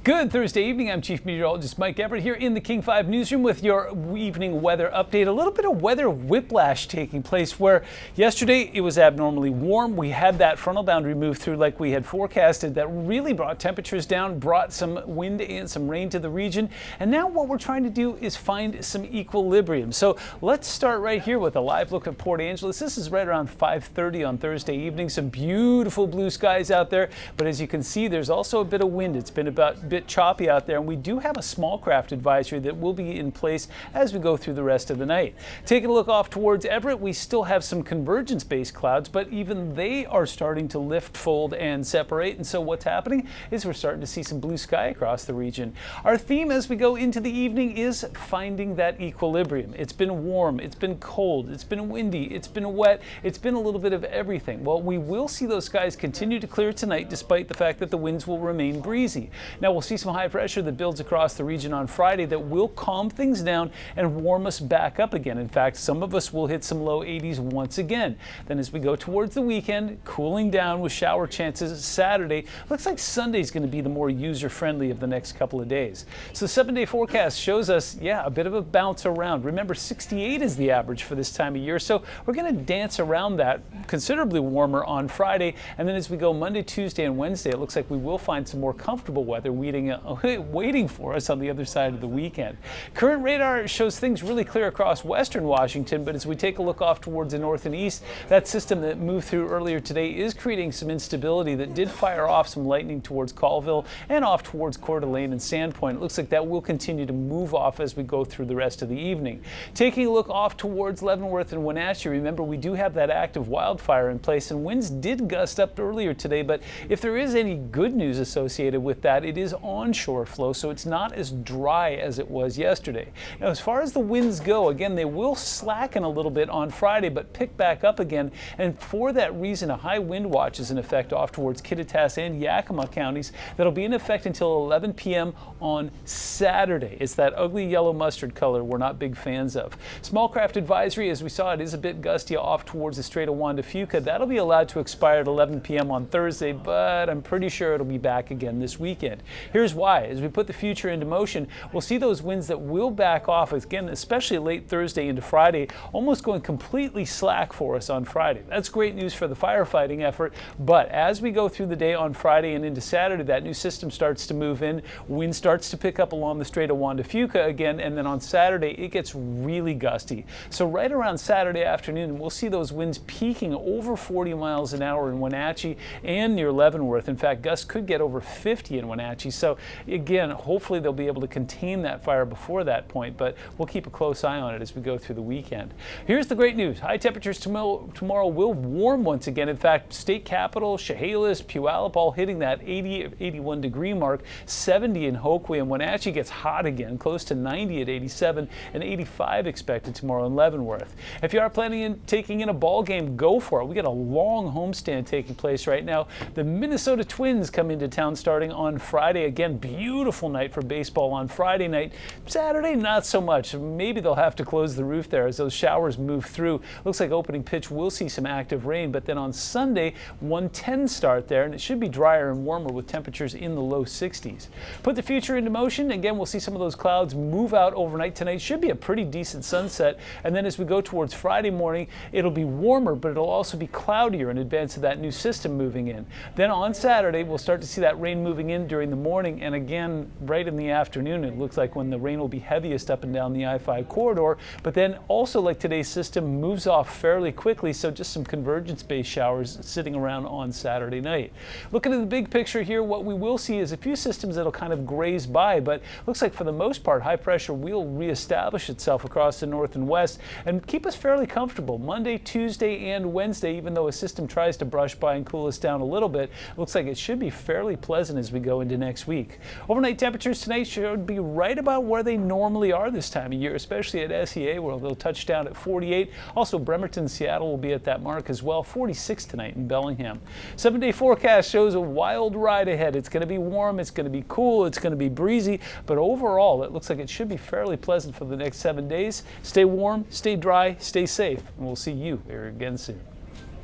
Good Thursday evening. I'm Chief Meteorologist Mike Everett here in the King 5 newsroom with your evening weather update. A little bit of weather whiplash taking place where yesterday it was abnormally warm. We had that frontal boundary move through like we had forecasted that really brought temperatures down, brought some wind and some rain to the region. And now what we're trying to do is find some equilibrium. So let's start right here with a live look at Port Angeles. This is right around 5:30 on Thursday evening. Some beautiful blue skies out there, but as you can see, there's also a bit of wind. It's been a bit choppy out there, and we do have a small craft advisory that will be in place as we go through the rest of the night. Taking a look off towards Everett, we still have some convergence-based clouds, but even they are starting to lift, fold, and separate. And so what's happening is we're starting to see some blue sky across the region. Our theme as we go into the evening is finding that equilibrium. It's been warm, it's been cold, it's been windy, it's been wet, it's been a little bit of everything. Well, we will see those skies continue to clear tonight despite the fact that the winds will remain breezy. Now we'll see some high pressure that builds across the region on Friday that will calm things down and warm us back up again. In fact, some of us will hit some low 80s once again. Then as we go towards the weekend, cooling down with shower chances Saturday. Looks like Sunday's going to be the more user-friendly of the next couple of days. So 7-day forecast shows us, a bit of a bounce around. Remember, 68 is the average for this time of year, so we're going to dance around that, considerably warmer on Friday. And then as we go Monday, Tuesday, and Wednesday, it looks like we will find some more comfortable weather waiting for us on the other side of the weekend. Current radar shows things really clear across western Washington, but as we take a look off towards the north and east, that system that moved through earlier today is creating some instability that did fire off some lightning towards Colville and off towards Coeur d'Alene and Sandpoint. It looks like that will continue to move off as we go through the rest of the evening. Taking a look off towards Leavenworth and Wenatchee, remember we do have that active wildfire in place, and winds did gust up earlier today, but if there is any good news associated with that, it is onshore flow, so it's not as dry as it was yesterday. Now, as far as the winds go, again, they will slacken a little bit on Friday, but pick back up again. And for that reason, a high wind watch is in effect off towards Kittitas and Yakima counties that'll be in effect until 11 p.m. on Saturday. It's that ugly yellow mustard color we're not big fans of. Small craft advisory, as we saw, it is a bit gusty off towards the Strait of Juan de Fuca. That'll be allowed to expire at 11 p.m. on Thursday, but I'm pretty sure it'll be back again this weekend. Here's why. As we put the future into motion, we'll see those winds that will back off again, especially late Thursday into Friday, almost going completely slack for us on Friday. That's great news for the firefighting effort, but as we go through the day on Friday and into Saturday, that new system starts to move in, wind starts to pick up along the Strait of Juan de Fuca again, and then on Saturday it gets really gusty. So right around Saturday afternoon, we'll see those winds peaking over 40 miles an hour in Wenatchee and near Leavenworth. In fact, gusts could get over 50 in Wenatchee. So again, hopefully they'll be able to contain that fire before that point, but we'll keep a close eye on it as we go through the weekend. Here's the great news. High temperatures tomorrow will warm once again. In fact, state capital, Chehalis, Puyallup, all hitting that 80, 81 degree mark, 70 in Hokeway, and Wenatchee gets hot again, close to 90 at 87 and 85 expected tomorrow in Leavenworth. If you are planning on taking in a ball game, go for it. We got a long homestand taking place right now. The Minnesota Twins come into town starting on Friday. Again, beautiful night for baseball on Friday night. Saturday, not so much. Maybe they'll have to close the roof there as those showers move through. Looks like opening pitch will see some active rain, but then on Sunday, 1:10 start there, and it should be drier and warmer with temperatures in the low 60s. Put the future into motion. Again, we'll see some of those clouds move out overnight tonight. Should be a pretty decent sunset, and then as we go towards Friday morning, it'll be warmer, but it'll also be cloudier in advance of that new system moving in. Then on Saturday, we'll start to see that rain moving in during the morning, and again, right in the afternoon, it looks like when the rain will be heaviest up and down the I-5 corridor, but then also like today's system moves off fairly quickly, so just some convergence-based showers sitting around on Saturday night. Looking at the big picture here, what we will see is a few systems that'll kind of graze by, but looks like for the most part, high pressure will reestablish itself across the north and west and keep us fairly comfortable Monday, Tuesday, and Wednesday, even though a system tries to brush by and cool us down a little bit. Looks like it should be fairly pleasant as we go into next week. Overnight temperatures tonight should be right about where they normally are this time of year, especially at SEA, where they'll touch down at 48. Also, Bremerton, Seattle will be at that mark as well, 46 tonight in Bellingham. 7-day forecast shows a wild ride ahead. It's going to be warm, it's going to be cool, it's going to be breezy, but overall, it looks like it should be fairly pleasant for the next 7 days. Stay warm, stay dry, stay safe, and we'll see you here again soon.